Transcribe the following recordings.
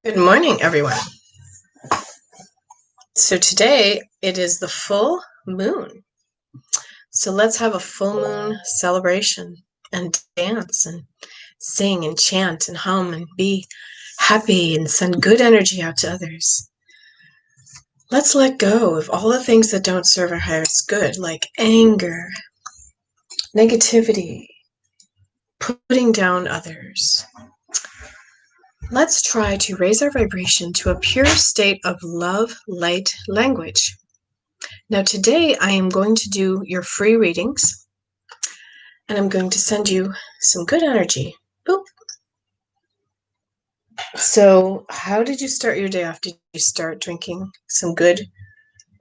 Good morning, everyone. So today it is the full moon. So let's have a full moon celebration and dance and sing and chant and hum and be happy and send good energy out to others. Let's let go of all the things that don't serve our highest good, like anger, negativity, putting down others. Let's try to raise our vibration to a pure state of love, light, language. Now today I am going to do your free readings and I'm going to send you some good energy. Boop. So how did you start your day off? Did you start drinking some good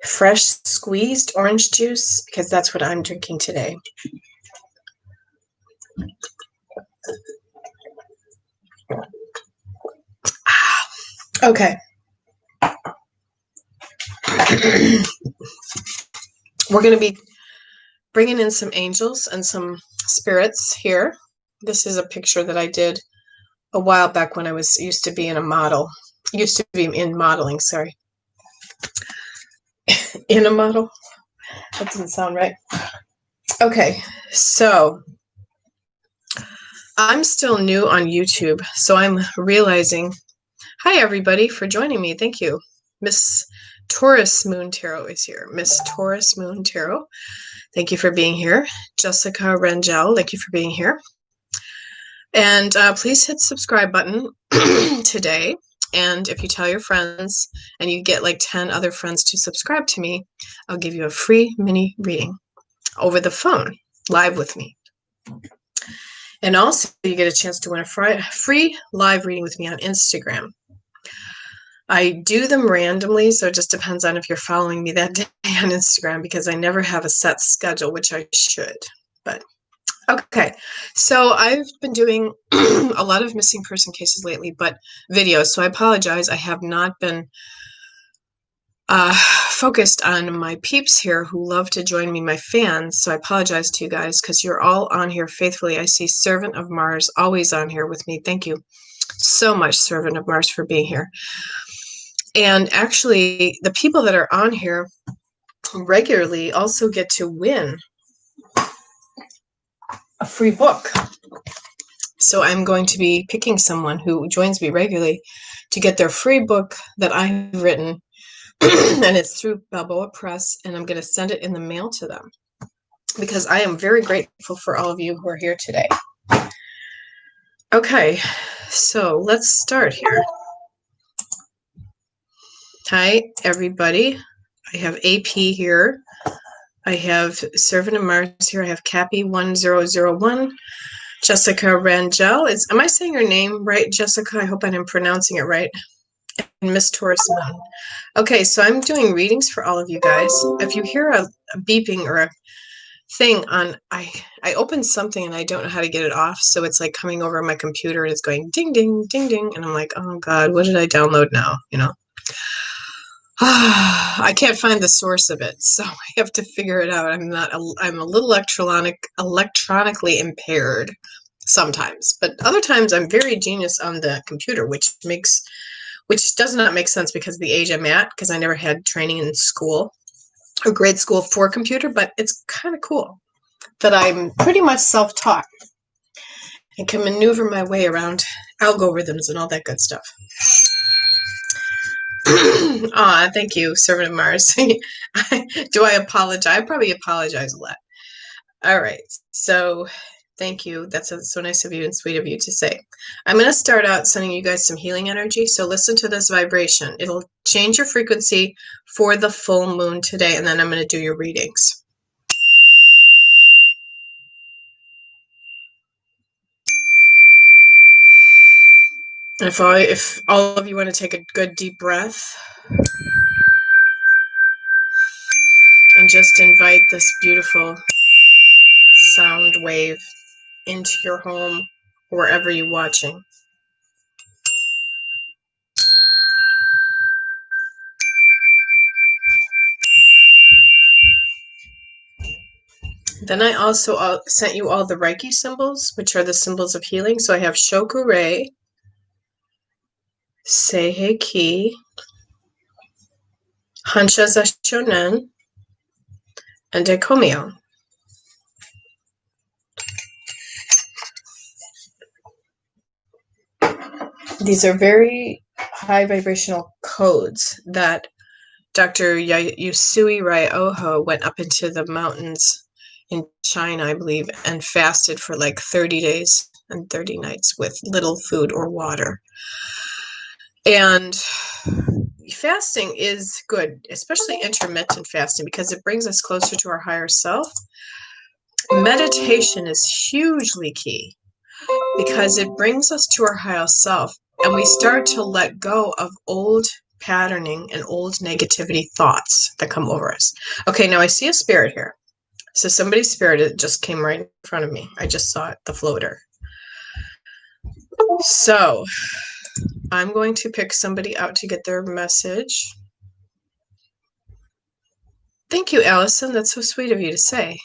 fresh squeezed orange juice? Because that's what I'm drinking today. Okay. We're going to be bringing in some angels and some spirits here. This is a picture that I did a while back when I used to be in modeling, sorry. In a model? That doesn't sound right. Okay, so I'm still new on YouTube, so I'm realizing, hi everybody for joining me. Thank you. Miss Taurus Moon Tarot is here. Miss Taurus Moon Tarot, thank you for being here. Jessica Rangel, thank you for being here. And please hit the subscribe button today. And if you tell your friends and you get like 10 other friends to subscribe to me, I'll give you a free mini reading over the phone, live with me. And also you get a chance to win a free live reading with me on Instagram. I do them randomly, so it just depends on if you're following me that day on Instagram, because I never have a set schedule, which I should. But okay, so I've been doing a lot of missing person cases lately, but videos, so I apologize. I have not been focused on my peeps here who love to join me, my fans, so I apologize to you guys because you're all on here faithfully. I see Servant of Mars always on here with me. Thank you so much, Servant of Mars, for being here. And actually, the people that are on here regularly also get to win a free book. So I'm going to be picking someone who joins me regularly to get their free book that I've written, and it's through Balboa Press, and I'm going to send it in the mail to them because I am very grateful for all of you who are here today. Okay, so let's start here. Hi, everybody. I have AP here. I have Servant of Mars here. I have Cappy1001. Jessica Rangel. Am I saying your name right, Jessica? I hope I'm pronouncing it right. And Miss Taurus Moon. Okay, so I'm doing readings for all of you guys. If you hear a beeping or a thing on, I opened something and I don't know how to get it off, so it's like coming over my computer and it's going ding, ding, ding, ding, and I'm like, oh God, what did I download now, you know? I can't find the source of it, so I have to figure it out. I'm a little electronically impaired sometimes, but other times I'm very genius on the computer, which does not make sense because of the age I'm at, because I never had training in school or grade school for computer, but it's kind of cool that I'm pretty much self-taught and can maneuver my way around algorithms and all that good stuff. Thank you, Servant of Mars. Do I apologize? I probably apologize a lot. All right, so thank you. That's so nice of you and sweet of you to say. I'm going to start out sending you guys some healing energy, so listen to this vibration. It'll change your frequency for the full moon today, and then I'm going to do your readings. If all of you want to take a good deep breath and just invite this beautiful sound wave into your home, wherever you're watching. Then I also sent you all the Reiki symbols, which are the symbols of healing. So I have Shoku Rei, Seihei Ki, Hansha Shonen, and Dekomyo. These are very high vibrational codes that Dr. Yusui Ryoho went up into the mountains in China, I believe, and fasted for like 30 days and 30 nights with little food or water. And fasting is good, especially intermittent fasting, because it brings us closer to our higher self. Meditation is hugely key because it brings us to our higher self, and we start to let go of old patterning and old negativity thoughts that come over us. Okay, now I see a spirit here. So somebody's spirit just came right in front of me. I just saw it, the floater. So I'm going to pick somebody out to get their message. Thank you, Allison. That's so sweet of you to say.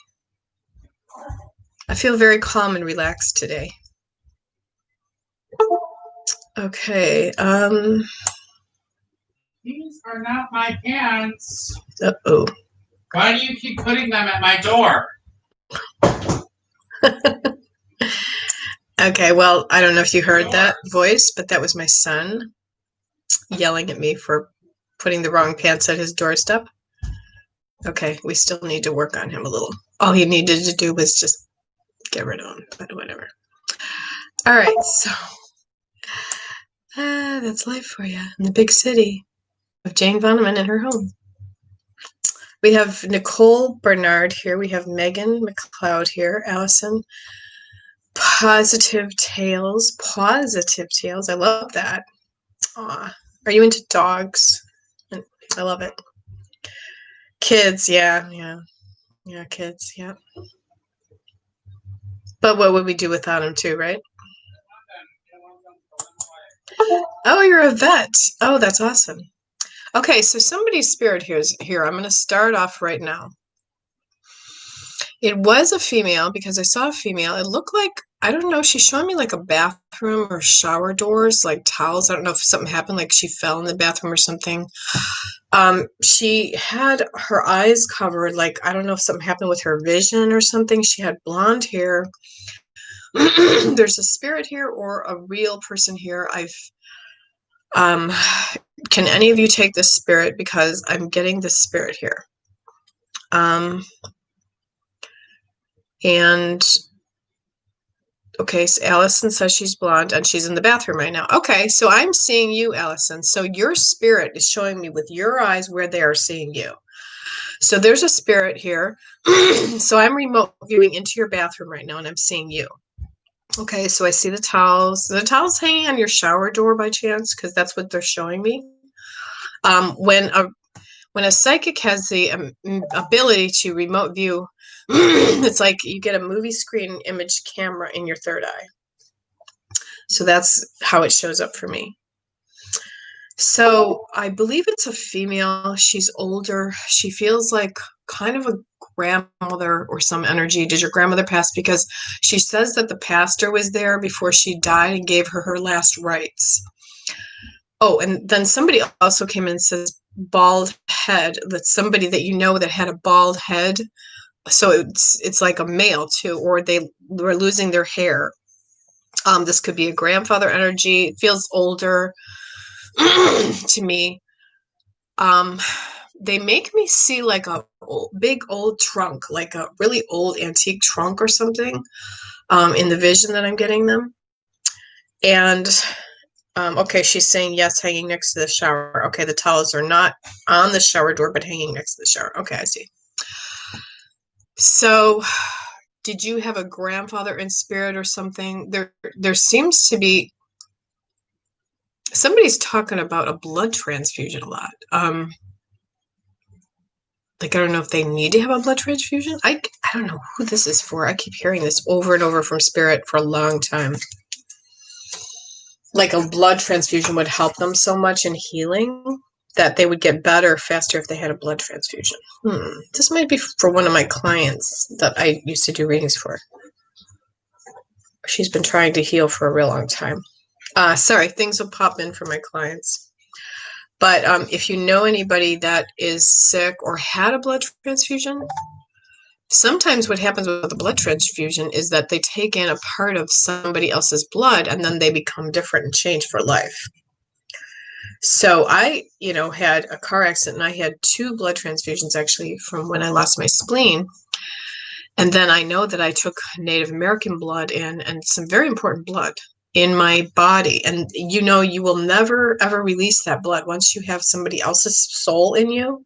I feel very calm and relaxed today. Okay. These are not my pants. Uh-oh. Why do you keep putting them at my door? Okay, well, I don't know if you heard that voice, but that was my son yelling at me for putting the wrong pants at his doorstep. Okay, we still need to work on him a little. All he needed to do was just get rid of him, but whatever. All right, so that's life for you in the big city of Jane Voneman and her home. We have Nicole Bernard here. We have Megan McLeod here. Allison. Positive Tales. Positive Tales. I love that. Aw. Are you into dogs? I love it. Kids, yeah, kids, yeah. But what would we do without them too, right? Oh, you're a vet. Oh, that's awesome. Okay, so somebody's spirit here. I'm going to start off right now. It was a female because I saw a female. It looked like, I don't know, she's showing me like a bathroom or shower doors, like towels. I don't know if something happened, like she fell in the bathroom or something. She had her eyes covered, like, I don't know if something happened with her vision or something. She had blonde hair. There's a spirit here or a real person here. Can any of you take this spirit, because I'm getting this spirit here. And okay, so Allison says she's blonde and she's in the bathroom right now. Okay, so I'm seeing you, Allison. So your spirit is showing me with your eyes where they are seeing you. So there's a spirit here. So I'm remote viewing into your bathroom right now and I'm seeing you. Okay, so I see the towels. The towels hanging on your shower door by chance, because that's what they're showing me. When a psychic has the ability to remote view, it's like you get a movie screen image camera in your third eye. So that's how it shows up for me. So I believe it's a female. She's older. She feels like kind of a grandmother or some energy. Did your grandmother pass? Because she says that the pastor was there before she died and gave her her last rites. Oh, and then somebody also came in and says bald head. That's somebody that you know that had a bald head. So it's like a male too, or they were losing their hair. This could be a grandfather energy. It feels older to me. They make me see like a big old trunk, like a really old antique trunk or something, in the vision that I'm getting them. And okay, she's saying yes, hanging next to the shower. Okay, the towels are not on the shower door, but hanging next to the shower. Okay, I see. So, did you have a grandfather in spirit or something? There seems to be somebody's talking about a blood transfusion a lot. Like, I don't know if they need to have a blood transfusion. I don't know who this is for. I keep hearing this over and over from spirit for a long time. Like a blood transfusion would help them so much in healing that they would get better faster if they had a blood transfusion. This might be for one of my clients that I used to do readings for. She's been trying to heal for a real long time. Sorry, things will pop in for my clients. But if you know anybody that is sick or had a blood transfusion, sometimes what happens with a blood transfusion is that they take in a part of somebody else's blood and then they become different and change for life. So I, had a car accident and I had 2 blood transfusions actually from when I lost my spleen. And then I know that I took Native American blood and some very important blood in my body. And you will never ever release that blood once you have somebody else's soul in you.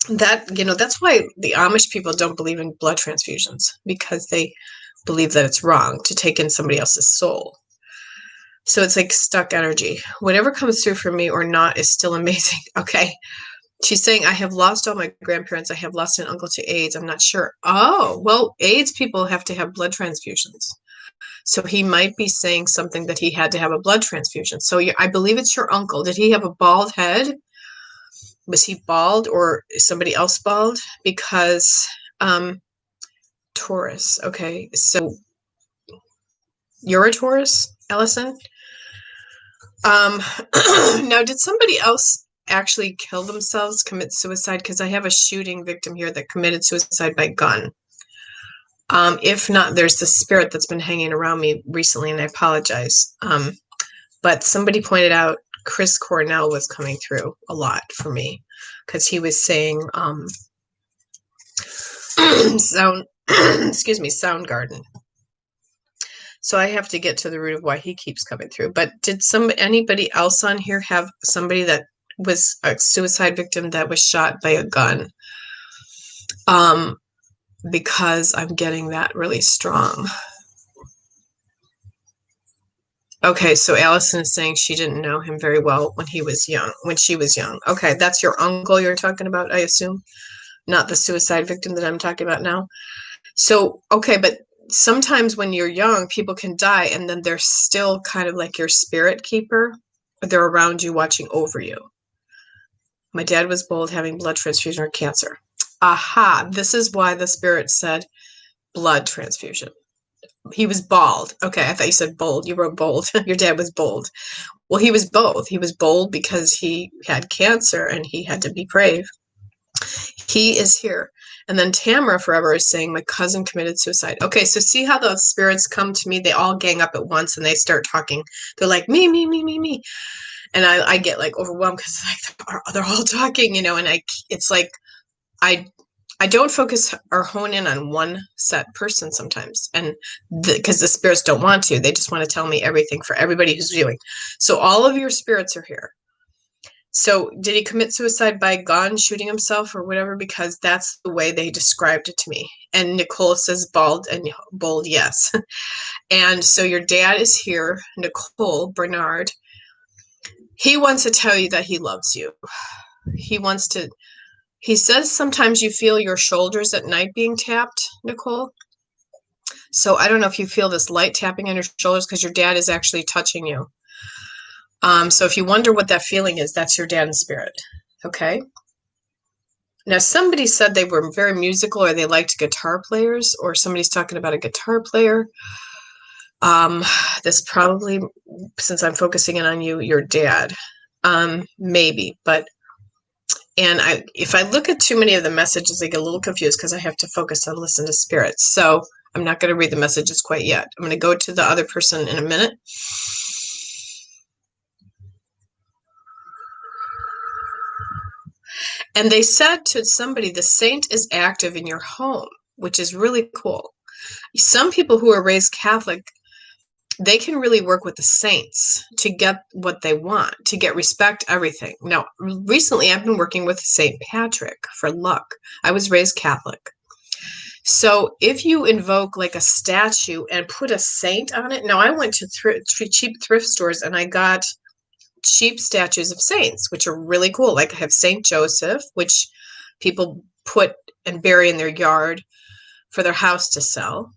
That's why the Amish people don't believe in blood transfusions, because they believe that it's wrong to take in somebody else's soul. So it's like stuck energy. Whatever comes through for me or not is still amazing. Okay. She's saying, I have lost all my grandparents. I have lost an uncle to AIDS. I'm not sure. Oh, well, AIDS people have to have blood transfusions. So he might be saying something that he had to have a blood transfusion. So I believe it's your uncle. Did he have a bald head? Was he bald or is somebody else bald? Because Taurus. Okay. So you're a Taurus, Allison? Now, did somebody else actually kill themselves, commit suicide? Because I have a shooting victim here that committed suicide by gun. If not, there's the spirit that's been hanging around me recently, and I apologize. But somebody pointed out Chris Cornell was coming through a lot for me because he was saying Soundgarden. So I have to get to the root of why he keeps coming through. But did anybody else on here have somebody that was a suicide victim that was shot by a gun? Because I'm getting that really strong. Okay, so Allison is saying she didn't know him very well when she was young. Okay, that's your uncle you're talking about, I assume, not the suicide victim that I'm talking about now. So, okay, but sometimes when you're young, people can die and then they're still kind of like your spirit keeper. They're around you, watching over you. My dad was bold, having blood transfusion or cancer. Aha, this is why the spirit said blood transfusion. He was bald. Okay, I thought you said bold. You wrote bold. Your dad was bold. Well, he was both. He was bold because he had cancer and he had to be brave. He is here. And then Tamara Forever is saying, my cousin committed suicide. Okay, so see how those spirits come to me? They all gang up at once and they start talking. They're like, me, me, me, me, me. And I get like overwhelmed because like they're all talking, and it's like I don't focus or hone in on one set person sometimes. And because the spirits don't want to, they just want to tell me everything for everybody who's viewing. So all of your spirits are here. So did he commit suicide by gun, shooting himself or whatever? Because that's the way they described it to me. And Nicole says bald and bold, yes. And so your dad is here, Nicole Bernard. He wants to tell you that he loves you. He says sometimes you feel your shoulders at night being tapped, Nicole. So I don't know if you feel this light tapping on your shoulders because your dad is actually touching you. So if you wonder what that feeling is, that's your dad in spirit. Okay. Now, somebody said they were very musical or they liked guitar players, or somebody's talking about a guitar player. This probably, since I'm focusing in on you, your dad. Maybe, but if I look at too many of the messages, I get a little confused because I have to focus on listen to spirits. So I'm not going to read the messages quite yet. I'm going to go to the other person in a minute. And they said to somebody, the saint is active in your home, which is really cool. Some people who are raised Catholic, they can really work with the saints to get what they want, to get respect, everything. Now, recently I've been working with St. Patrick for luck. I was raised Catholic. So if you invoke like a statue and put a saint on it, now I went to cheap thrift stores and I got cheap statues of saints, which are really cool. Like I have Saint Joseph, which people put and bury in their yard for their house to sell.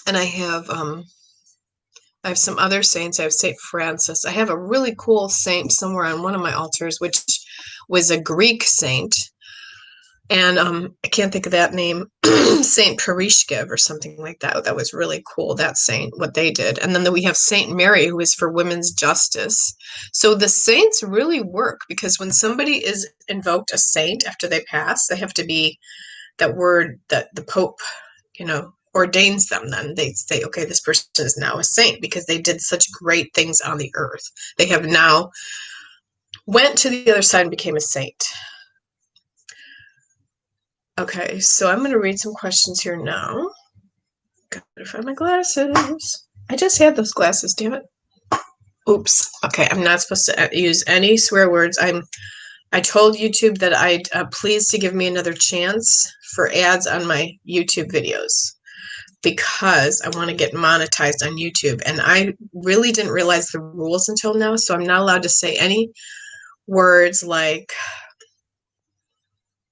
And I have some other saints. I have Saint Francis. I have a really cool saint somewhere on one of my altars, which was a Greek saint. And I can't think of that name, Saint Perishkev or something like that. That was really cool, that saint, what they did. And then we have Saint Mary, who is for women's justice. So the saints really work, because when somebody is invoked a saint after they pass, they have to be that word that the Pope, ordains them. Then they say, okay, this person is now a saint because they did such great things on the earth. They have now went to the other side and became a saint. Okay, so I'm going to read some questions here now. Gotta find my glasses. I just had those glasses, damn it. Oops. Okay, I'm not supposed to use any swear words. I told YouTube that I'd please to give me another chance for ads on my YouTube videos, because I want to get monetized on YouTube. And I really didn't realize the rules until now, so I'm not allowed to say any words like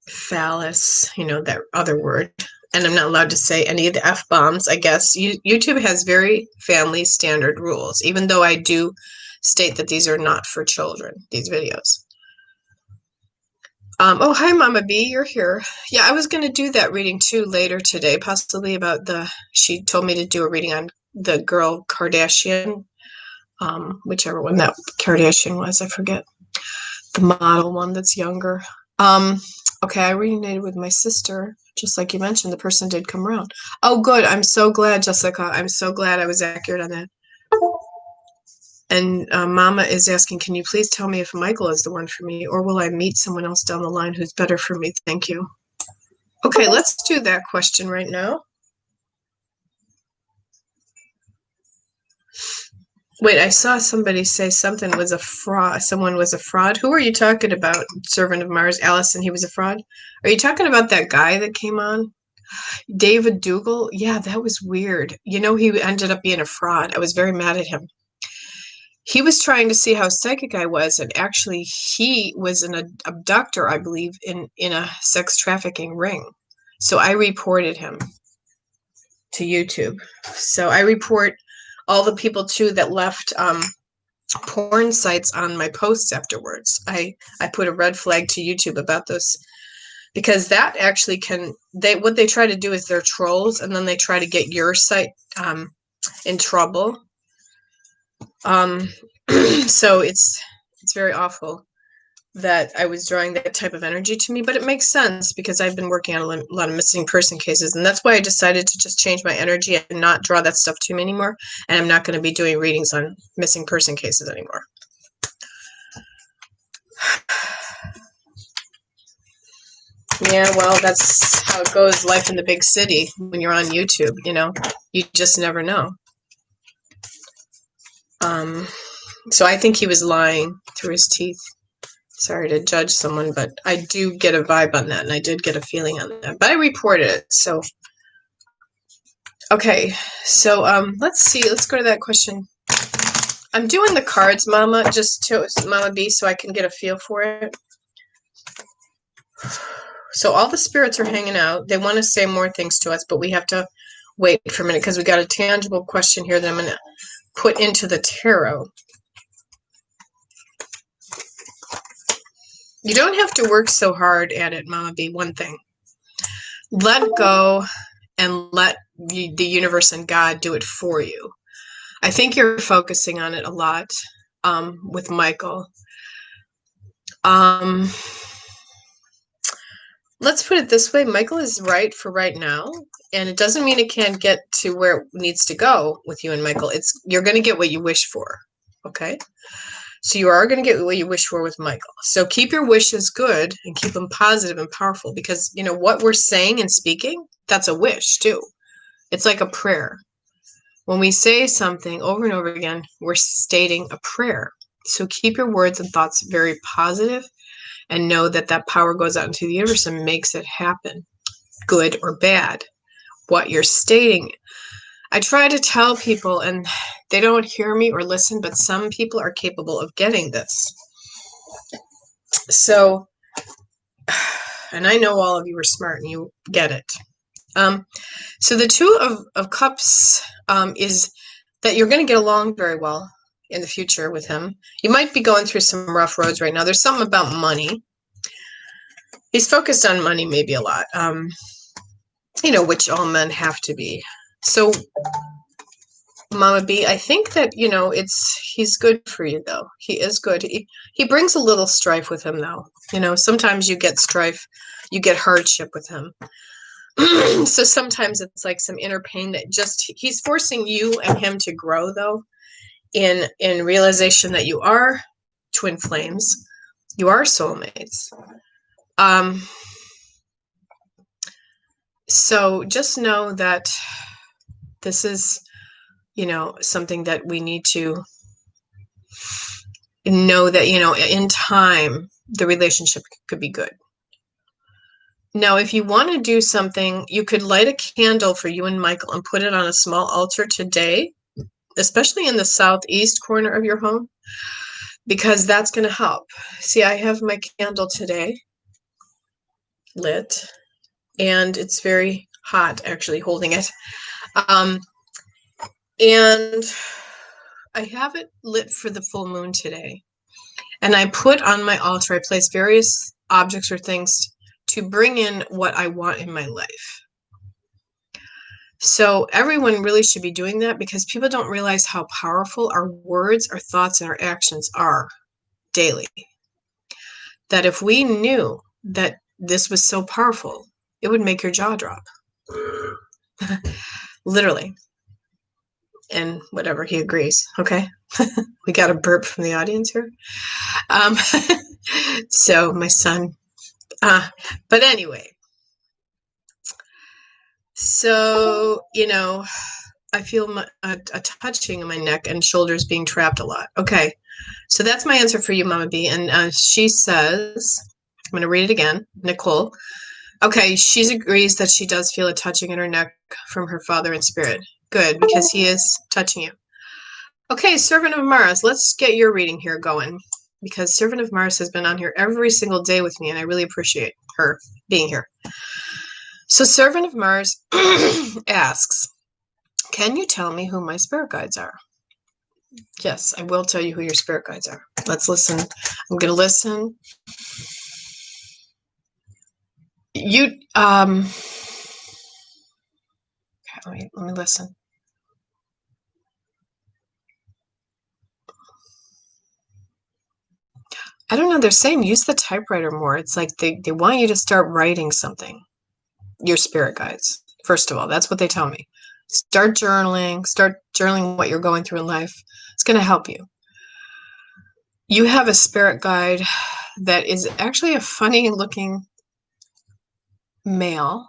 phallus, that other word. And I'm not allowed to say any of the F-bombs, I guess. YouTube has very family standard rules, even though I do state that these are not for children, these videos. Oh, hi, Mama B, you're here. Yeah, I was going to do that reading too later today, possibly about she told me to do a reading on the girl Kardashian, whichever one that Kardashian was, I forget. The model one that's younger. Okay, I reunited with my sister, just like you mentioned. The person did come around. Oh, good. I'm so glad, Jessica. I'm so glad I was accurate on that. And Mama is asking, can you please tell me if Michael is the one for me, or will I meet someone else down the line who's better for me? Thank you. Okay, let's do that question right now. Wait, I saw somebody say something was a fraud. Someone was a fraud. Who are you talking about? Servant of Mars, Allison, he was a fraud? Are you talking about that guy that came on? David Dougal? Yeah, that was weird. He ended up being a fraud. I was very mad at him. He was trying to see how psychic I was, and actually he was an abductor, I believe, in a sex trafficking ring. So I reported him to YouTube. So I report all the people too that left porn sites on my posts afterwards. I put a red flag to YouTube about those, because that actually what they try to do is they're trolls, and then they try to get your site in trouble. So it's very awful that I was drawing that type of energy to me, but it makes sense because I've been working on a lot of missing person cases, and that's why I decided to just change my energy and not draw that stuff to me anymore. And I'm not going to be doing readings on missing person cases anymore. Yeah, well, that's how it goes, life in the big city when you're on YouTube, you just never know. So I think he was lying through his teeth. Sorry to judge someone, but I do get a vibe on that, and I did get a feeling on that. But I reported it, so. Okay, so let's see. Let's go to that question. I'm doing the cards, Mama, Mama B, so I can get a feel for it. So all the spirits are hanging out. They want to say more things to us, but we have to wait for a minute because we got a tangible question here that I'm going to put into the tarot. You don't have to work so hard at it, Mama B. One thing. Let go and let the universe and God do it for you. I think you're focusing on it a lot with Michael. Let's put it this way. Michael is right for right now, and it doesn't mean it can't get to where it needs to go with you and Michael. You're going to get what you wish for, okay? So you are going to get what you wish for with Michael. So keep your wishes good and keep them positive and powerful, because, what we're saying and speaking, that's a wish too. It's like a prayer. When we say something over and over again, we're stating a prayer. So keep your words and thoughts very positive, and know that that power goes out into the universe and makes it happen, good or bad. What you're stating. I try to tell people, and they don't hear me or listen, but some people are capable of getting this. So, and I know all of you are smart and you get it. So the Two of Cups is that you're going to get along very well in the future with him. You might be going through some rough roads right now. There's something about money. He's focused on money maybe a lot, which all men have to be. So, Mama B, I think that, he's good for you, though. He is good. He brings a little strife with him, though. Sometimes you get strife, you get hardship with him. So sometimes it's like some inner pain that he's forcing you and him to grow, though, in realization that you are twin flames, you are soulmates. So just know that this is, something that we need to know that, in time, the relationship could be good. Now, if you want to do something, you could light a candle for you and Michael and put it on a small altar today, especially in the southeast corner of your home, because that's going to help. See, I have my candle today lit, and it's very hot, actually, holding it. And I have it lit for the full moon today. And I put on my altar, I place various objects or things to bring in what I want in my life. So everyone really should be doing that, because people don't realize how powerful our words, our thoughts, and our actions are daily. That if we knew that this was so powerful, it would make your jaw drop. Literally. And whatever, he agrees. Okay. We got a burp from the audience here. So my son, but anyway, so, I feel a touching in my neck and shoulders being trapped a lot. Okay. So that's my answer for you, Mama B. And she says, I'm going to read it again, Nicole. Okay. She agrees that she does feel a touching in her neck from her father in spirit. Good, because he is touching you. Okay, Servant of Mars, let's get your reading here going, because Servant of Mars has been on here every single day with me, and I really appreciate her being here. So Servant of Mars asks, can you tell me who my spirit guides are? Yes, I will tell you who your spirit guides are. Let's listen. I'm going to listen. Okay, let me listen. I don't know. They're saying use the typewriter more. It's like they want you to start writing something. Your spirit guides. First of all, that's what they tell me. Start journaling what you're going through in life. It's going to help you. You have a spirit guide that is actually a funny looking male.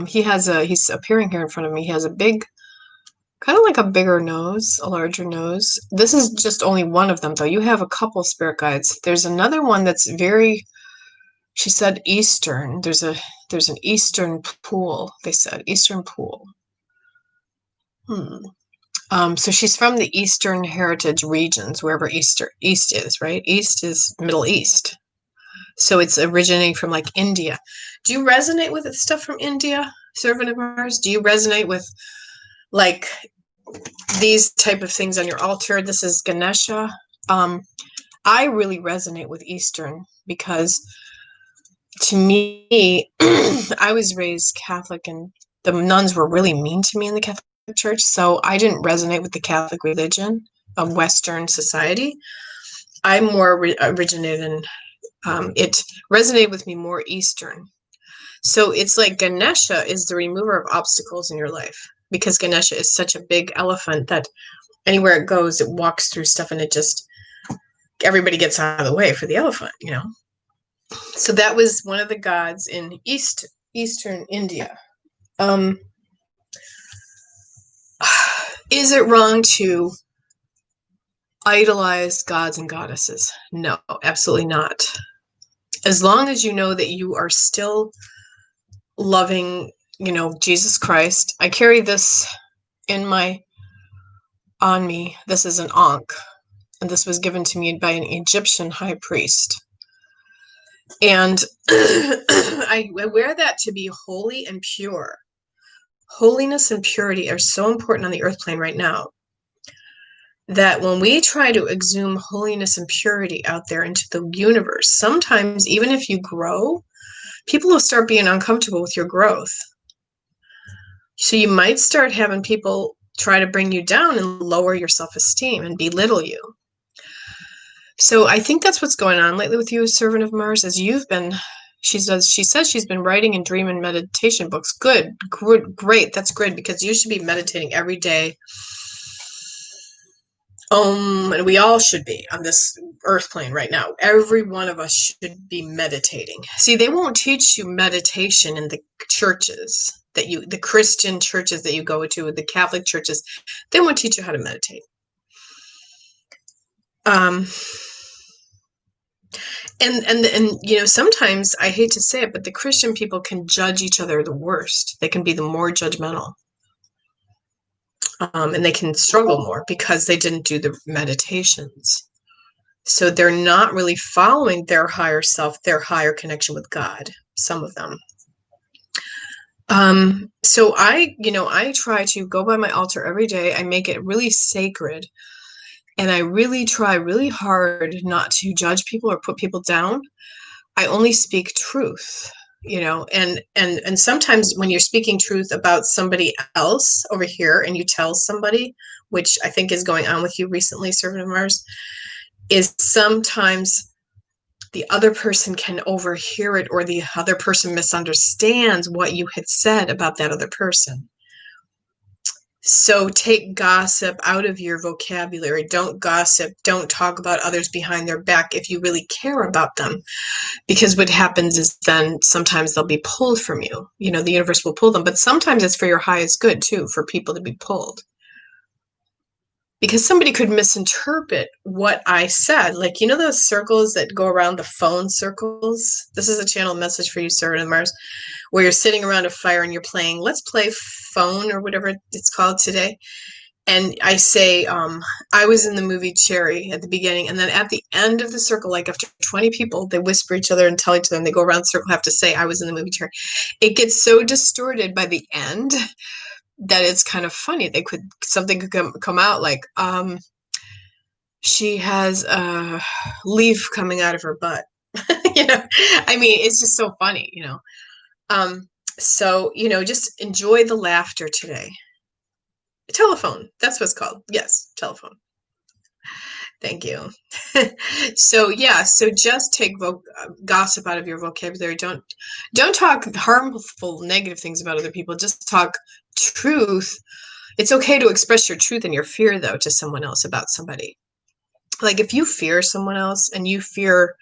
He's appearing here in front of me. He has a big, kind of like a bigger nose, a larger nose. This is just only one of them, though. You have a couple spirit guides. There's another one that's she said Eastern. There's an Eastern pool. They said Eastern pool. So she's from the Eastern Heritage regions, wherever East is, right? East is Middle East. So it's originating from like India. Do you resonate with stuff from India, Servant of Mars? Do you resonate with like these type of things on your altar? This is Ganesha. I really resonate with Eastern, because to me, I was raised Catholic, and the nuns were really mean to me in the Catholic Church, so I didn't resonate with the Catholic religion of Western society. I more originated in, it resonated with me more Eastern. So it's like Ganesha is the remover of obstacles in your life, because Ganesha is such a big elephant that anywhere it goes, it walks through stuff, and everybody gets out of the way for the elephant, So that was one of the gods in Eastern India. Is it wrong to idolize gods and goddesses? No, absolutely not. As long as you know that you are still loving, Jesus Christ. I carry this on me. This is an ankh, and this was given to me by an Egyptian high priest. And I wear that to be holy and pure. Holiness and purity are so important on the earth plane right now, that when we try to exhume holiness and purity out there into the universe, sometimes even if you grow, people will start being uncomfortable with your growth. So you might start having people try to bring you down and lower your self-esteem and belittle you. So I think that's what's going on lately with you, Servant of Mars, as you've been, she says she's been writing and dream and meditation books. Good, great. That's good, because you should be meditating every day. And we all should be on this earth plane right now. Every one of us should be meditating. See, they won't teach you meditation in the churches the Christian churches that you go to, the Catholic churches. They won't teach you how to meditate. And you know, sometimes, I hate to say it, but the Christian people can judge each other the worst. They can be the more judgmental. And they can struggle more because they didn't do the meditations. So they're not really following their higher self, their higher connection with God, some of them. So I try to go by my altar every day. I make it really sacred. And I really try really hard not to judge people or put people down. I only speak truth, you know, and sometimes when you're speaking truth about somebody else over here and you tell somebody, which I think is going on with you recently, Servant of Mars, is sometimes the other person can overhear it, or the other person misunderstands what you had said about that other person. So take gossip out of your vocabulary. Don't gossip. Don't talk about others behind their back if you really care about them. Because what happens is then sometimes they'll be pulled from you. You know, the universe will pull them. But sometimes it's for your highest good, too, for people to be pulled. Because somebody could misinterpret what I said. Like, you know those circles that go around, the phone circles? This is a channel message for you, Servant of Mars, where you're sitting around a fire and you're playing, let's play phone or whatever it's called today. And I say, I was in the movie Cherry at the beginning. And then at the end of the circle, like after 20 people, they whisper each other and tell each other, and they go around the circle, have to say, I was in the movie Cherry. It gets so distorted by the end that it's kind of funny. Something could come out like, she has a leaf coming out of her butt. You know, I mean, it's just so funny, you know. So, you know, just enjoy the laughter today. Telephone, that's what it's called. Yes, telephone. Thank you. So yeah, so just take gossip out of your vocabulary. Don't talk harmful, negative things about other people. Just talk truth. It's okay to express your truth and your fear, though, to someone else about somebody. Like if you fear someone else and you fear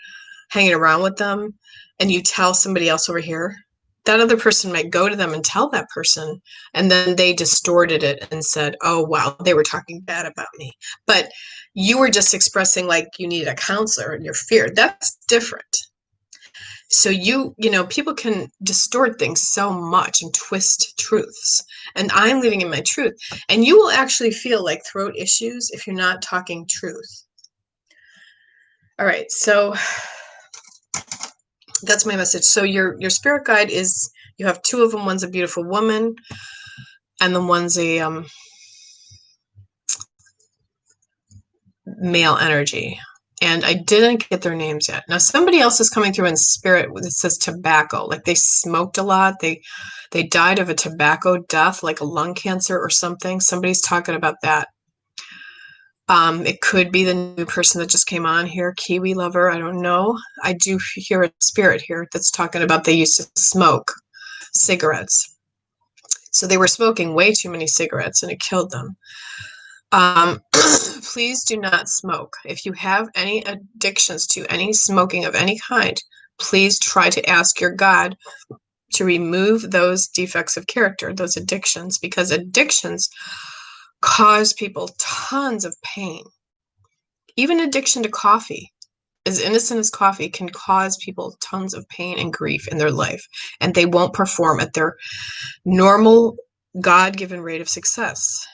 hanging around with them, and you tell somebody else over here, that other person might go to them and tell that person, and then they distorted it and said, oh, wow, they were talking bad about me. But you were just expressing like you needed a counselor and your fear. That's different. So you know, people can distort things so much and twist truths. And I'm living in my truth. And you will actually feel like throat issues if you're not talking truth. All right, so that's my message. So your spirit guide is, you have two of them. One's a beautiful woman, and then one's a male energy. And I didn't get their names yet. Now somebody else is coming through in spirit that says tobacco, like they smoked a lot. They died of a tobacco death, like a lung cancer or something. Somebody's talking about that. It could be the new person that just came on here, Kiwi Lover. I don't know. I do hear a spirit here that's talking about they used to smoke cigarettes. So they were smoking way too many cigarettes and it killed them. Please do not smoke. If you have any addictions to any smoking of any kind, please try to ask your God to remove those defects of character, those addictions, because addictions cause people tons of pain. Even addiction to coffee, as innocent as coffee, can cause people tons of pain and grief in their life, and they won't perform at their normal God-given rate of success.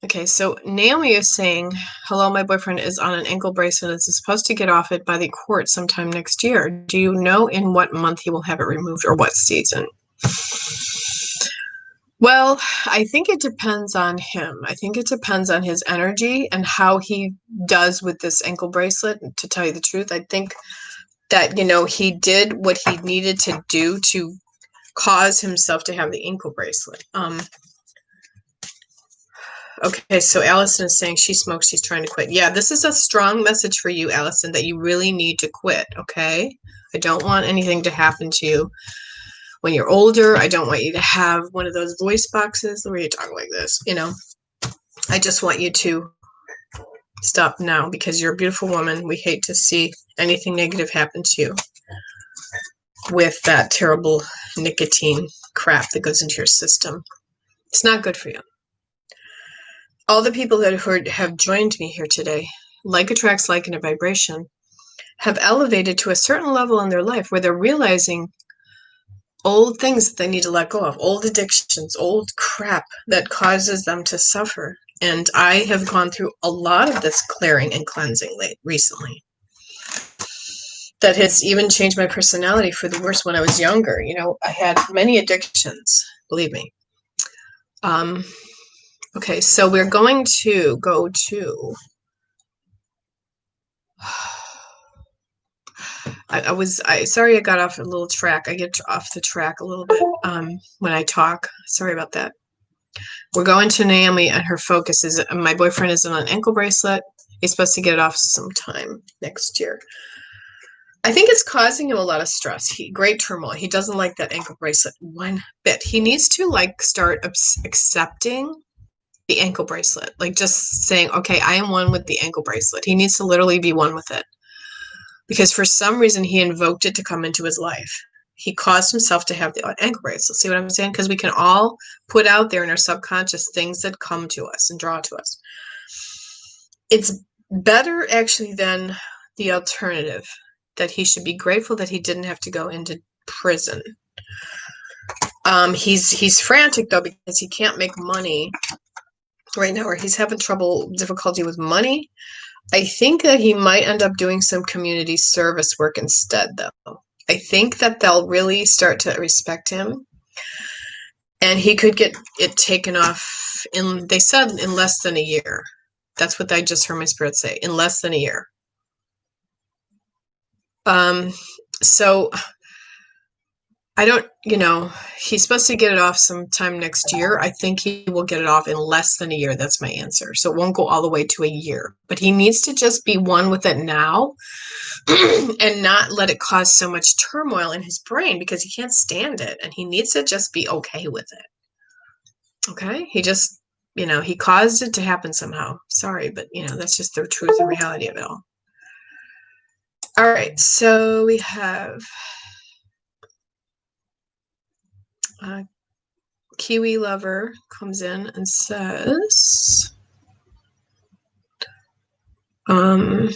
Okay, so Naomi is saying, hello, my boyfriend is on an ankle bracelet and is supposed to get off it by the court sometime next year. Do you know in what month he will have it removed or what season? Well, I think it depends on him. I think it depends on his energy and how he does with this ankle bracelet, to tell you the truth. I think that, you know, he did what he needed to do to cause himself to have the ankle bracelet. Okay, so Allison is saying she smokes, she's trying to quit. Yeah, this is a strong message for you, Allison, that you really need to quit, okay? I don't want anything to happen to you when you're older. I don't want you to have one of those voice boxes where you talk like this, you know? I just want you to stop now because you're a beautiful woman. We hate to see anything negative happen to you with that terrible nicotine crap that goes into your system. It's not good for you. All the people that have joined me here today, like attracts like in a vibration, have elevated to a certain level in their life where they're realizing old things that they need to let go of, old addictions, old crap that causes them to suffer. And I have gone through a lot of this clearing and cleansing recently. That has even changed my personality for the worse when I was younger. You know, I had many addictions, believe me. Okay, so we're going to go to... sorry I got off a little track. I get off the track a little bit when I talk. Sorry about that. We're going to Naomi, and her focus is, my boyfriend is on an ankle bracelet. He's supposed to get it off sometime next year. I think it's causing him a lot of stress. Great turmoil. He doesn't like that ankle bracelet one bit. He needs to start accepting the ankle bracelet. Like just saying, okay, I am one with the ankle bracelet. He needs to literally be one with it. Because for some reason he invoked it to come into his life. He caused himself to have the ankle bracelet. See what I'm saying? Because we can all put out there in our subconscious things that come to us and draw to us. It's better actually than the alternative, that he should be grateful that he didn't have to go into prison. He's frantic though because he can't make money right now, or he's having difficulty with money. I think that he might end up doing some community service work instead, though. I think that they'll really start to respect him, and he could get it taken off they said in less than a year. That's what I just heard my spirit say, in less than a year. So I don't, he's supposed to get it off sometime next year. I think he will get it off in less than a year. That's my answer. So it won't go all the way to a year, but he needs to just be one with it now and not let it cause so much turmoil in his brain because he can't stand it. And he needs to just be okay with it. Okay. He just, he caused it to happen somehow. Sorry, but that's just the truth and reality of it all. All right. So we have Kiwi Lover comes in and says, and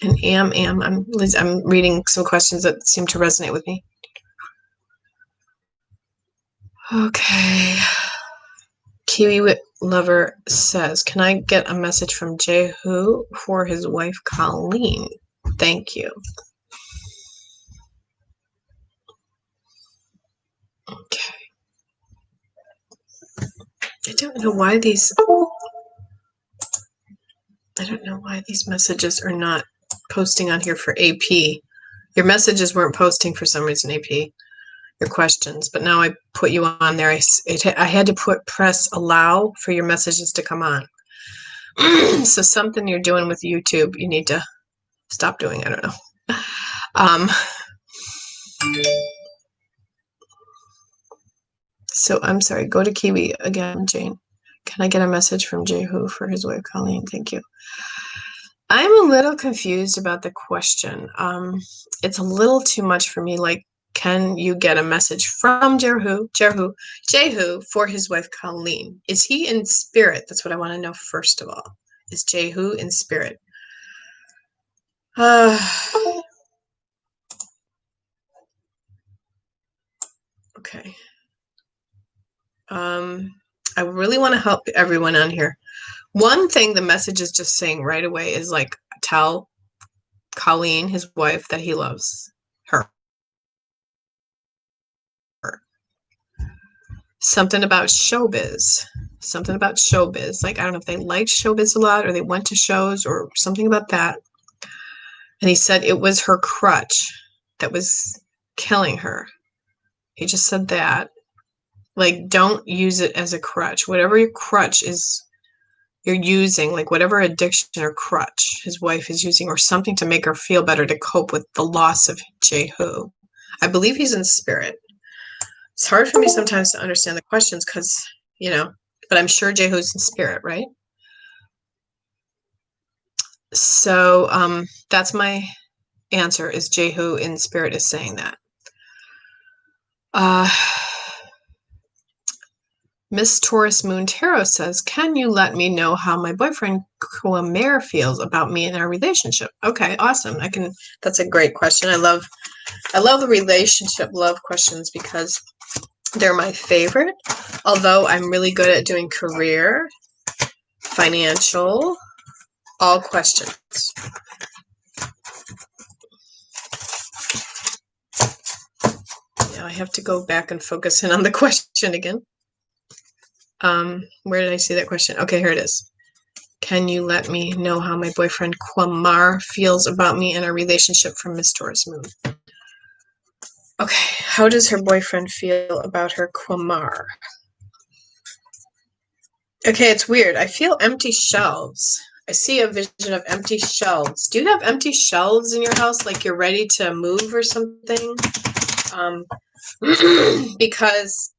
I'm reading some questions that seem to resonate with me. Okay. Kiwi Lover says, can I get a message from Jehu for his wife Colleen? Thank you. Okay. I don't know why these messages are not posting on here for AP. Your messages weren't posting for some reason, AP, your questions, but now I put you on there. I had to press allow for your messages to come on. So something you're doing with YouTube, you need to stop doing. I don't know. So I'm sorry, go to Kiwi again, Jane. Can I get a message from Jehu for his wife Colleen? Thank you. I'm a little confused about the question. It's a little too much for me. Like, can you get a message from Jehu for his wife Colleen? Is he in spirit? That's what I want to know first of all. Is Jehu in spirit? Okay. I really want to help everyone on here. One thing the message is just saying right away is tell Colleen, his wife, that he loves her. Something about showbiz. I don't know if they liked showbiz a lot or they went to shows or something about that. And he said it was her crutch that was killing her. He just said that. Like, don't use it as a crutch. Whatever your crutch is you're using, like whatever addiction or crutch his wife is using, or something to make her feel better to cope with the loss of Jehu. I believe he's in spirit. It's hard for me sometimes to understand the questions because, but I'm sure Jehu's in spirit, right? So that's my answer, is Jehu in spirit is saying that. Miss Taurus Moon Tarot says, can you let me know how my boyfriend Kuamer feels about me and our relationship? Okay, awesome. That's a great question. I love the relationship love questions because they're my favorite. Although I'm really good at doing career, financial, all questions. Now I have to go back and focus in on the question again. Where did I see that question? Okay, here it is. Can you let me know how my boyfriend Kuamer feels about me and our relationship, from Miss Taurus Moon? Okay, how does her boyfriend feel about her Kuamer? Okay, it's weird. I feel empty shelves. I see a vision of empty shelves. Do you have empty shelves in your house, like you're ready to move or something? Because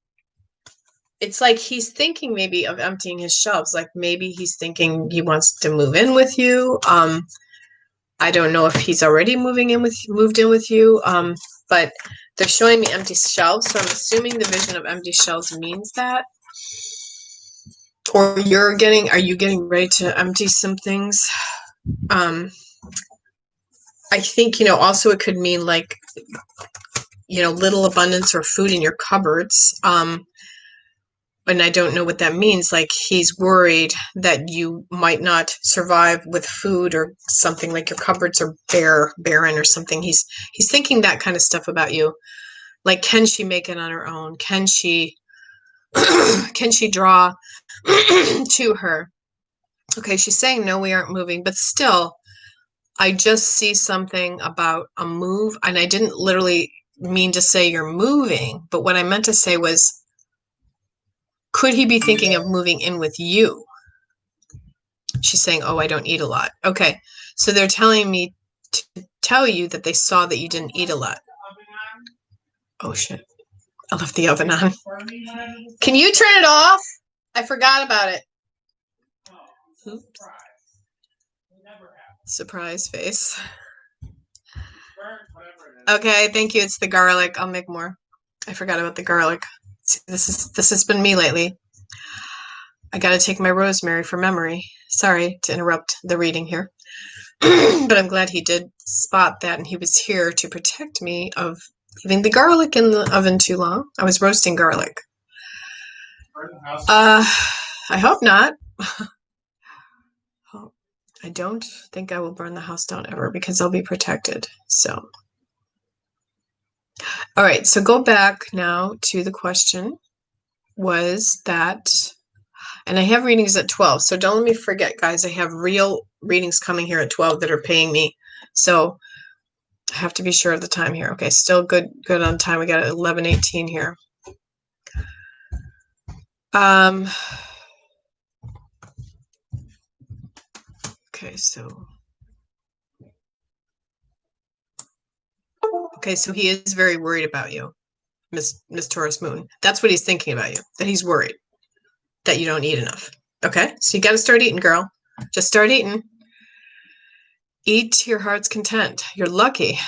it's like he's thinking maybe of emptying his shelves. Like maybe he's thinking he wants to move in with you. I don't know if he's already moved in with you. But they're showing me empty shelves, so I'm assuming the vision of empty shelves means that. Or are you getting ready to empty some things? I think, also it could mean like, little abundance or food in your cupboards. And I don't know what that means. Like he's worried that you might not survive with food or something, like your cupboards are barren or something. He's thinking that kind of stuff about you. Like, can she make it on her own? Can she draw to her? Okay, she's saying no, we aren't moving, but still, I just see something about a move, and I didn't literally mean to say you're moving, but what I meant to say was, could he be thinking of moving in with you? She's saying, oh, I don't eat a lot. Okay, so they're telling me to tell you that they saw that you didn't eat a lot. Oh, shit. I left the oven on. Can you turn it off? I forgot about it. Oops. Surprise face. Okay, thank you. It's the garlic. I'll make more. I forgot about the garlic. See, this has been me lately. I got to take my rosemary for memory. Sorry to interrupt the reading here. But I'm glad he did spot that, and he was here to protect me of leaving the garlic in the oven too long. I was roasting garlic. I hope not. I don't think I will burn the house down ever because I'll be protected. So, all right. So go back now to the question. Was that, and I have readings at 12. So don't let me forget, guys. I have real readings coming here at 12 that are paying me. So I have to be sure of the time here. Okay, still good on time. We got 11:18 here. Okay, so he is very worried about you, Miss Taurus Moon. That's what he's thinking about you, that he's worried that you don't eat enough. Okay, so you got to start eating, girl. Just start eating. Eat to your heart's content. You're lucky.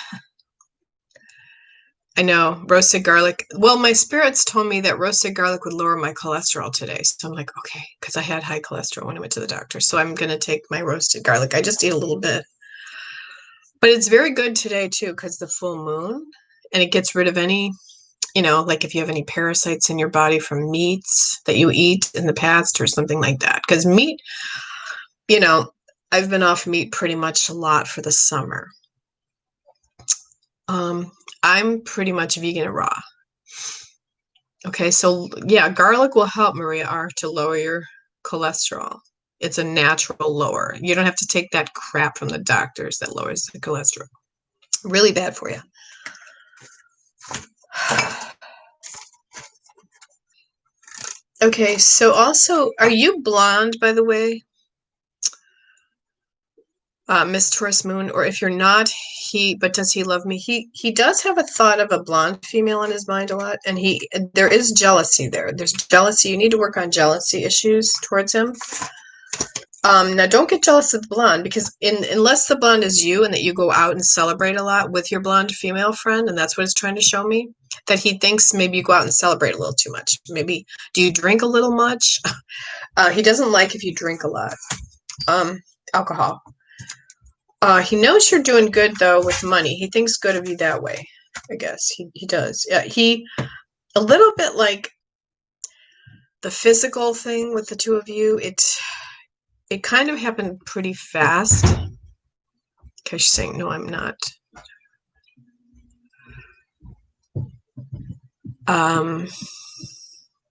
I know, roasted garlic. Well, my spirits told me that roasted garlic would lower my cholesterol today. So I'm like, okay, because I had high cholesterol when I went to the doctor. So I'm going to take my roasted garlic. I just eat a little bit. But it's very good today, too, because the full moon, and it gets rid of any, like if you have any parasites in your body from meats that you eat in the past or something like that. Because meat, I've been off meat pretty much a lot for the summer. I'm pretty much vegan and raw. Okay, so yeah, garlic will help, Maria R, to lower your cholesterol. It's a natural lower. You don't have to take that crap from the doctors that lowers the cholesterol. Really bad for you. Okay, so also, are you blonde, by the way? Miss Taurus Moon, or if you're not, but does he love me? He does have a thought of a blonde female in his mind a lot, and there is jealousy there. There's jealousy. You need to work on jealousy issues towards him. Now don't get jealous of the blonde, because unless the blonde is you and that you go out and celebrate a lot with your blonde female friend, and that's what it's trying to show me, that he thinks maybe you go out and celebrate a little too much. Maybe, do you drink a little much? He doesn't like if you drink a lot. Alcohol. He knows you're doing good, though, with money. He thinks good of you that way, I guess. He does. Yeah, a little bit like the physical thing with the two of you, it kind of happened pretty fast. Okay, she's saying, no, I'm not.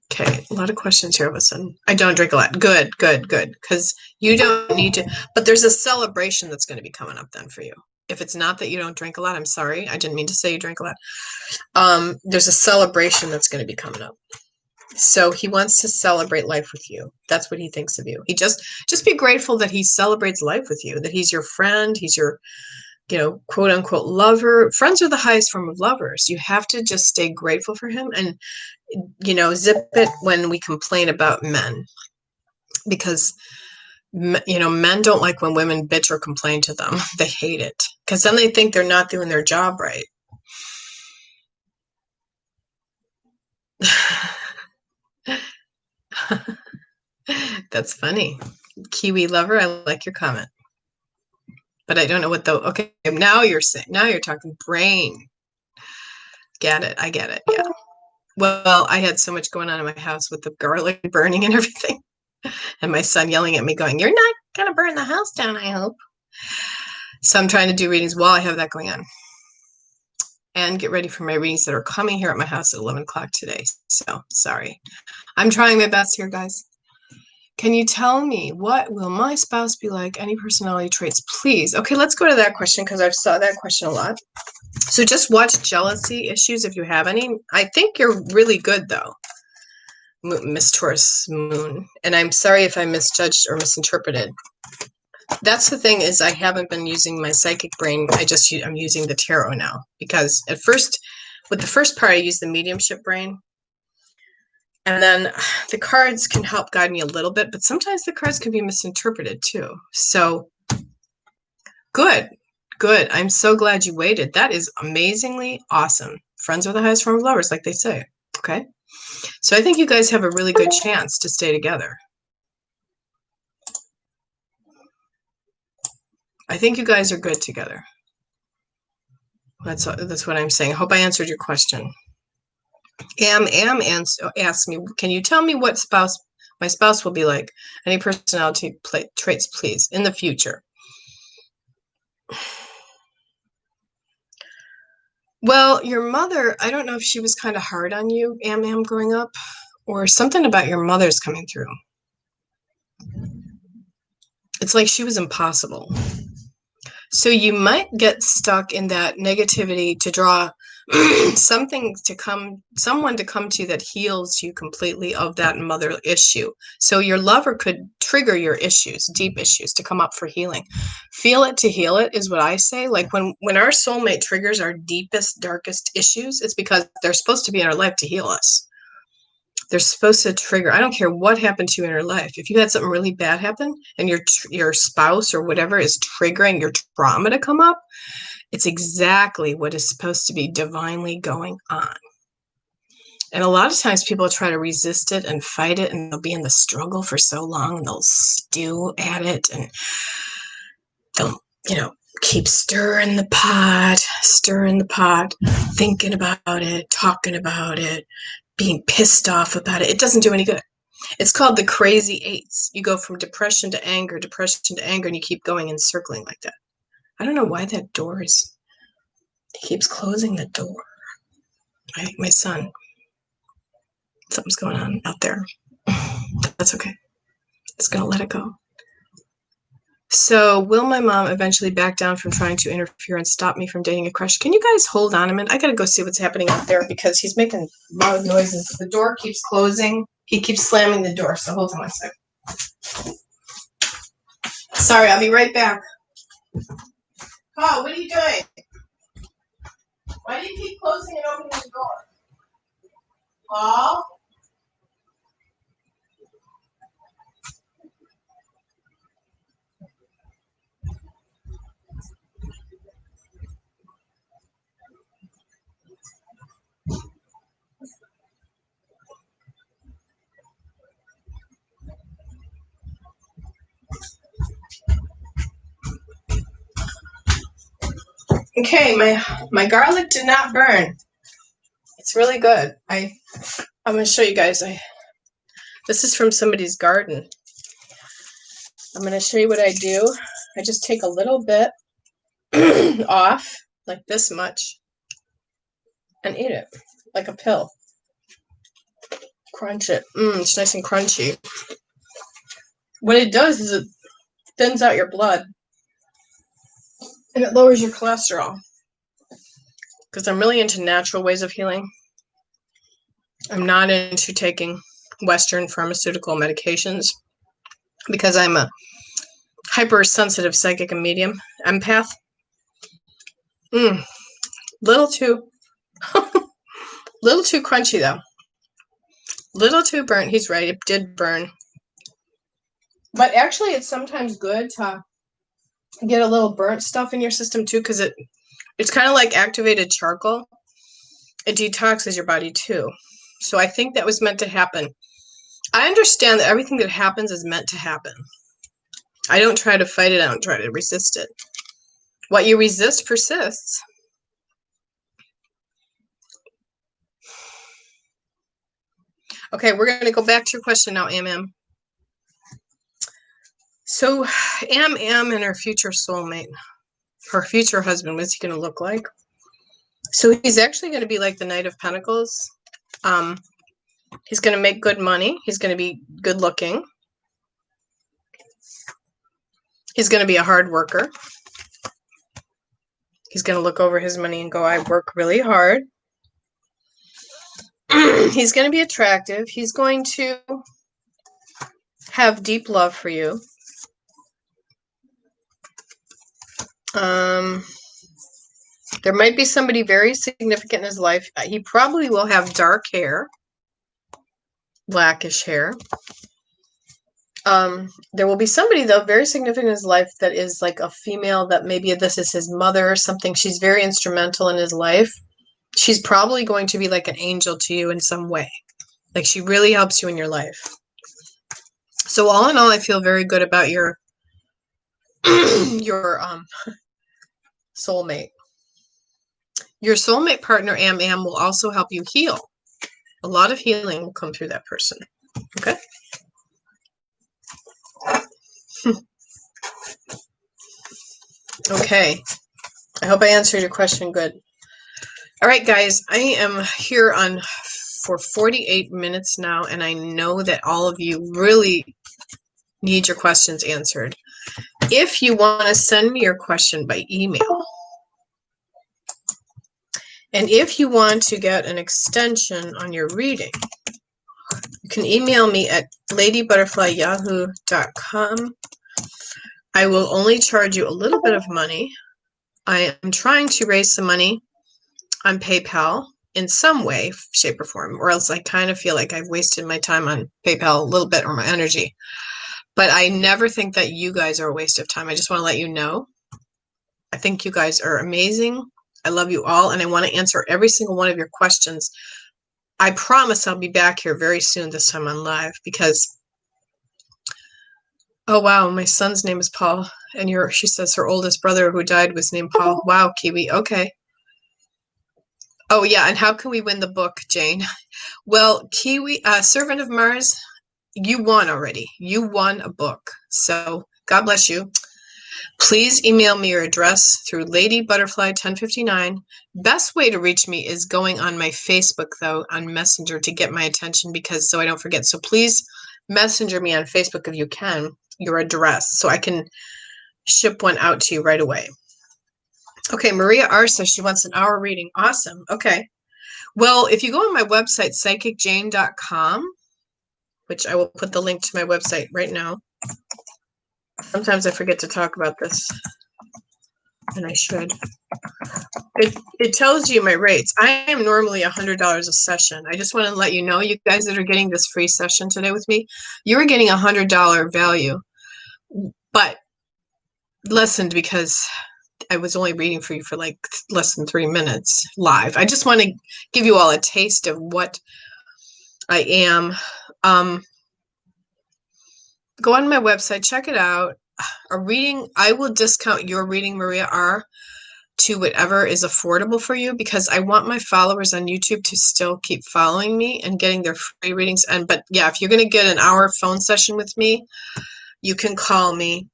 Okay, a lot of questions here all of a sudden. I don't drink a lot. Good. Because you don't need to. But there's a celebration that's going to be coming up then for you. If it's not that you don't drink a lot, I'm sorry. I didn't mean to say you drink a lot. There's a celebration that's going to be coming up. So he wants to celebrate life with you. That's what he thinks of you. He just be grateful that he celebrates life with you, that he's your friend, he's your, quote unquote lover. Friends are the highest form of lovers. You have to just stay grateful for him and, zip it when we complain about men, because, men don't like when women bitch or complain to them. They hate it because then they think they're not doing their job right. That's funny. Kiwi lover, I like your comment. But I don't know what okay, now you're talking brain. Get it. I get it. Yeah. Well, I had so much going on in my house with the garlic burning and everything. And my son yelling at me going, "You're not going to burn the house down, I hope." So I'm trying to do readings while I have that going on. And get ready for my readings that are coming here at my house at 11 o'clock today. So, sorry. I'm trying my best here, guys. Can you tell me, what will my spouse be like? Any personality traits, please? Okay, let's go to that question because I've saw that question a lot. So just watch jealousy issues if you have any. I think you're really good, though, Miss Taurus Moon. And I'm sorry if I misjudged or misinterpreted. That's the thing, is I haven't been using my psychic brain. I'm using the tarot now, because at first, with the first part, I used the mediumship brain. And then the cards can help guide me a little bit, but sometimes the cards can be misinterpreted too. So good. I'm so glad you waited. That is amazingly awesome. Friends are the highest form of lovers, like they say. Okay. So I think you guys have a really good chance to stay together. I think you guys are good together. That's what I'm saying. I hope I answered your question. Am asked me, can you tell me what my spouse will be like? Any personality traits, please, in the future? Well, your mother, I don't know if she was kind of hard on you, Am, growing up, or something about your mother's coming through. It's like she was impossible. So you might get stuck in that negativity to draw someone to come to that heals you completely of that mother issue. So your lover could trigger your issues, deep issues, to come up for healing. Feel it to heal it is what I say. Like when our soulmate triggers our deepest, darkest issues, it's because they're supposed to be in our life to heal us. They're supposed to trigger. I don't care what happened to you in your life. If you had something really bad happen and your spouse or whatever is triggering your trauma to come up, it's exactly what is supposed to be divinely going on. And a lot of times people try to resist it and fight it, and they'll be in the struggle for so long, and they'll stew at it, and they'll, keep stirring the pot, thinking about it, talking about it, being pissed off about it. It doesn't do any good. It's called the crazy eights. You go from depression to anger, and you keep going and circling like that. I don't know why that door he keeps closing the door. My son, something's going on out there. That's okay. It's going to let it go. So, will my mom eventually back down from trying to interfere and stop me from dating a crush? Can you guys hold on a minute? I gotta go see what's happening out there because he's making loud noises. The door keeps closing. He keeps slamming the door. So, hold on one sec. Sorry, I'll be right back. Paul, what are you doing? Why do you keep closing and opening the door? Paul? Okay, my garlic did not burn. It's really good. I'm going to show you guys. This is from somebody's garden. I'm going to show you what I do. I just take a little bit off, like this much, and eat it like a pill. Crunch it. It's nice and crunchy. What it does is it thins out your blood, and it lowers your cholesterol. Because I'm really into natural ways of healing. I'm not into taking Western pharmaceutical medications because I'm a hypersensitive psychic and medium empath. Little too crunchy though. Little too burnt. He's right. It did burn. But actually, it's sometimes good to get a little burnt stuff in your system too, because it's kind of like activated charcoal. It detoxes your body too. So I think that was meant to happen. I understand that everything that happens is meant to happen. I don't try to fight it. I don't try to resist it. What you resist persists. Okay, we're going to go back to your question now, Am. So, Am and her future soulmate, her future husband, what's he going to look like? So he's actually going to be like the Knight of Pentacles. He's going to make good money. He's going to be good looking. He's going to be a hard worker. He's going to look over his money and go, I work really hard. He's going to be attractive. He's going to have deep love for you. There might be somebody very significant in his life. He probably will have dark hair, blackish hair. There will be somebody, though, very significant in his life that is like a female that maybe this is his mother or something. She's very instrumental in his life. She's probably going to be like an angel to you in some way. Like she really helps you in your life. So all in all, I feel very good about your soulmate. Your soulmate partner, Am, will also help you heal. A lot of healing will come through that person. Okay? Okay. I hope I answered your question good. All right, guys. I am here for 48 minutes now, and I know that all of you really need your questions answered. If you want to send me your question by email, and if you want to get an extension on your reading, you can email me at ladybutterflyyahoo.com. I will only charge you a little bit of money. I am trying to raise some money on PayPal in some way, shape, or form, or else I kind of feel like I've wasted my time on PayPal a little bit, or my energy. But I never think that you guys are a waste of time. I just want to let you know. I think you guys are amazing. I love you all, and I want to answer every single one of your questions. I promise I'll be back here very soon, this time on live, because, oh wow, my son's name is Paul, and she says her oldest brother who died was named Paul. Wow, Kiwi, okay. Oh yeah, and how can we win the book, Jane? Well, Kiwi, Servant of Mars, you won already. You won a book. So God bless you. Please email me your address through ladybutterfly1059. Best way to reach me is going on my Facebook, though, on Messenger to get my attention, because so I don't forget. So please messenger me on Facebook if you can, your address, so I can ship one out to you right away. Okay, Maria R says she wants an hour reading. Awesome. Okay. Well, if you go on my website, psychicjane.com, which I will put the link to my website right now. Sometimes I forget to talk about this, and I should. It tells you my rates. I am normally $100 a session. I just want to let you know, you guys that are getting this free session today with me, you are getting $100 value, but lessened because I was only reading for you for like less than 3 minutes live. I just want to give you all a taste of what I am. Go on my website, check it out. A reading, I will discount your reading, Maria R., to whatever is affordable for you, because I want my followers on YouTube to still keep following me and getting their free readings. But yeah, if you're going to get an hour phone session with me, you can call me.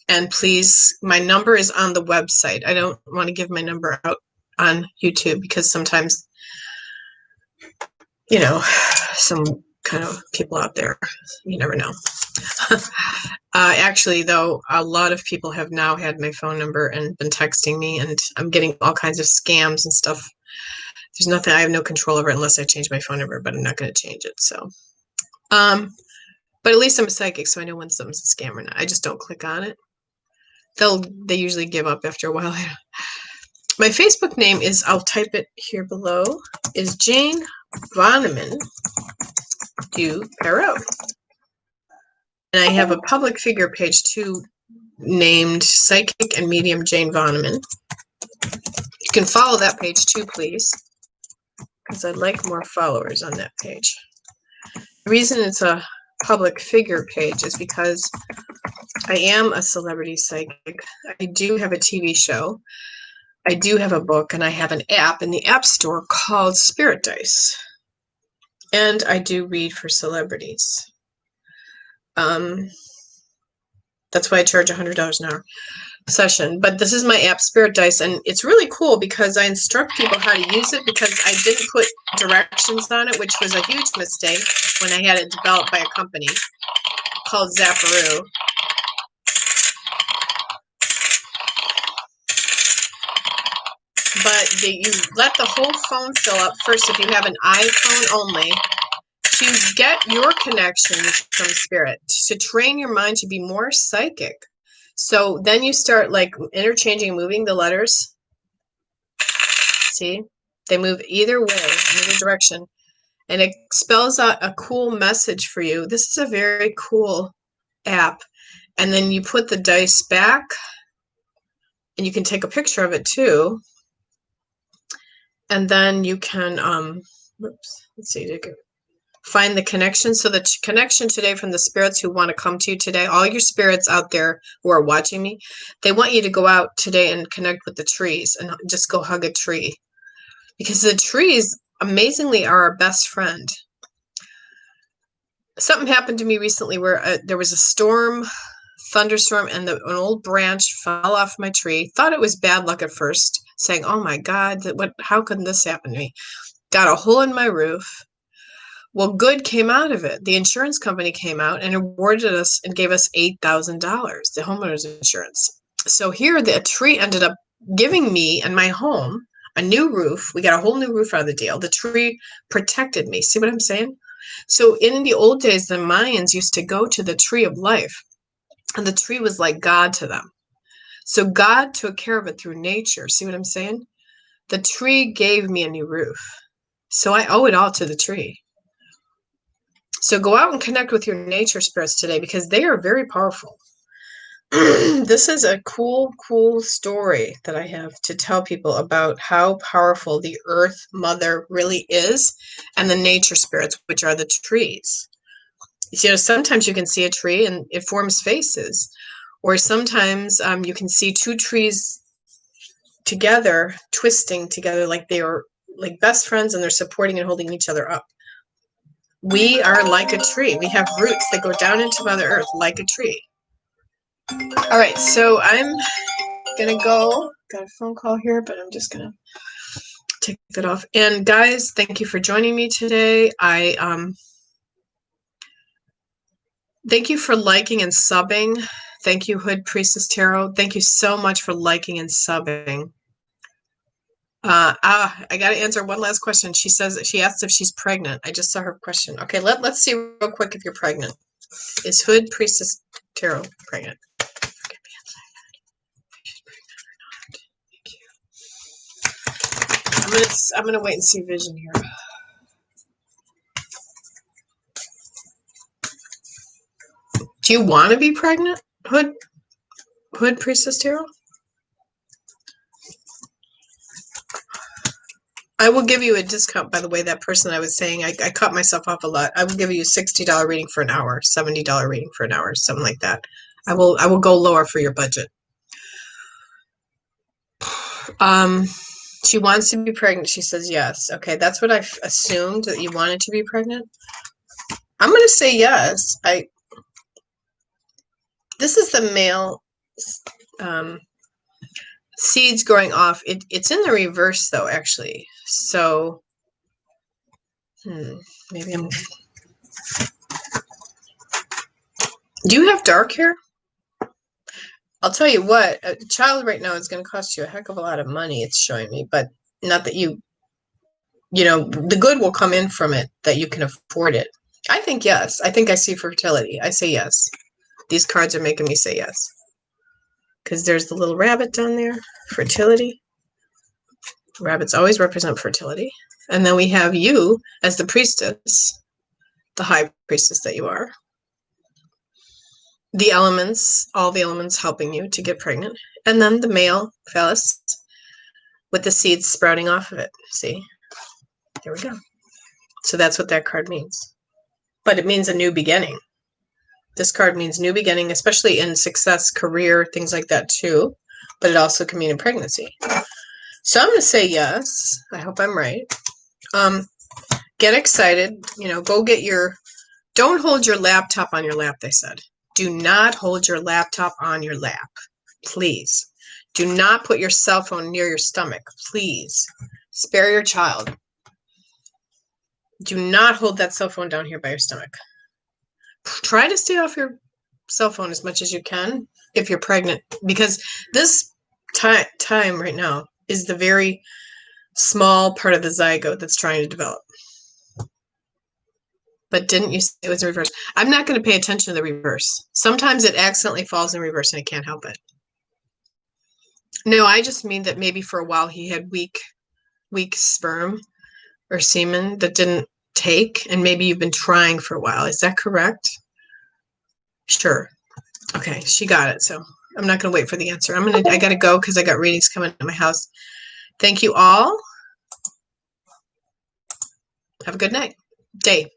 And please, my number is on the website. I don't want to give my number out on YouTube because sometimes, you know, some kind of people out there, you never know. Actually, though, a lot of people have now had my phone number and been texting me, and I'm getting all kinds of scams and stuff. There's nothing, I have no control over it unless I change my phone number, but I'm not going to change it. So, but at least I'm a psychic, so I know when something's a scam or not. I just don't click on it. They usually give up after a while. My Facebook name is, I'll type it here below, is Jane Voneman-DuPerow. And I have a public figure page too, named Psychic and Medium Jane Voneman. You can follow that page too, please, because I'd like more followers on that page. The reason it's a public figure page is because I am a celebrity psychic. I do have a TV show. I do have a book, and I have an app in the App Store called Spirit Dice. And I do read for celebrities. That's why I charge $100 an hour session. But this is my app, Spirit Dice, and it's really cool because I instruct people how to use it, because I didn't put directions on it, which was a huge mistake when I had it developed by a company called Zapparoo. But you let the whole phone fill up first if you have an iPhone only, to get your connection from spirit, to train your mind to be more psychic. So then you start like interchanging and moving the letters. See, they move either way, either direction, and it spells out a cool message for you. This is a very cool app. And then you put the dice back, and you can take a picture of it too. And then you can, let's see, find the connection. So the connection today from the spirits who want to come to you today, all your spirits out there who are watching me, they want you to go out today and connect with the trees and just go hug a tree, because the trees amazingly are our best friend. Something happened to me recently where there was a storm, thunderstorm, and an old branch fell off my tree. Thought it was bad luck at first, saying, oh my God, how could this happen to me? Got a hole in my roof. Well, good came out of it. The insurance company came out and awarded us and gave us $8,000, the homeowner's insurance. So here the tree ended up giving me and my home a new roof. We got a whole new roof out of the deal. The tree protected me. See what I'm saying? So in the old days, the Mayans used to go to the tree of life, and the tree was like God to them. So God took care of it through nature. See what I'm saying? The tree gave me a new roof. So I owe it all to the tree. So go out and connect with your nature spirits today, because they are very powerful. This is a cool story that I have to tell people about how powerful the Earth Mother really is, and the nature spirits, which are the trees. You know, sometimes you can see a tree and it forms faces, or sometimes you can see two trees together, twisting together like they are like best friends, and they're supporting and holding each other up. We are like a tree. We have roots that go down into Mother Earth like a tree. All right, so I'm going to go. Got a phone call here, but I'm just going to take that off. And guys, thank you for joining me today. Thank you for liking and subbing Thank you, Hood Priestess Tarot. Thank you so much for liking and subbing. I got to answer one last question. She asked if she's pregnant. I just saw her question. Okay, let's see real quick if you're pregnant. Is Hood Priestess Tarot pregnant? I'm gonna wait and see vision here. Do you want to be pregnant, Hood Priestess Tarot? I will give you a discount, by the way. That person I was saying, I cut myself off a lot. I will give you a $60 reading for an hour, $70 reading for an hour, something like that. I will go lower for your budget. She wants to be pregnant. She says yes. Okay, that's what I assumed, that you wanted to be pregnant. I'm going to say yes. This is the male seeds growing off. It's in the reverse though, actually. So maybe I'm. Do you have dark hair? I'll tell you what, a child right now is going to cost you a heck of a lot of money, it's showing me, but not that you know, the good will come in from it, that you can afford it. I think yes. I think I see fertility. I say yes. These cards are making me say yes. Because there's the little rabbit down there, fertility. Rabbits always represent fertility. And then we have you as the priestess, the high priestess that you are. The elements, all the elements helping you to get pregnant. And then the male phallus with the seeds sprouting off of it. See? There we go. So that's what that card means. But it means a new beginning. This card means new beginning, especially in success, career, things like that too. But it also can mean in pregnancy. So I'm going to say yes. I hope I'm right. Get excited. You know, go get your... Don't hold your laptop on your lap, they said. Do not hold your laptop on your lap. Please. Do not put your cell phone near your stomach. Please. Spare your child. Do not hold that cell phone down here by your stomach. Try to stay off your cell phone as much as you can if you're pregnant, because this time right now is the very small part of the zygote that's trying to develop. But didn't you say it was in reverse? I'm not going to pay attention to the reverse. Sometimes it accidentally falls in reverse and I can't help it. No, I just mean that maybe for a while he had weak sperm or semen that didn't take, and maybe you've been trying for a while. Is that correct? Sure. Okay, she got it. So I'm not going to wait for the answer. I got to go because I got readings coming to my house. Thank you all. Have a good night. Day.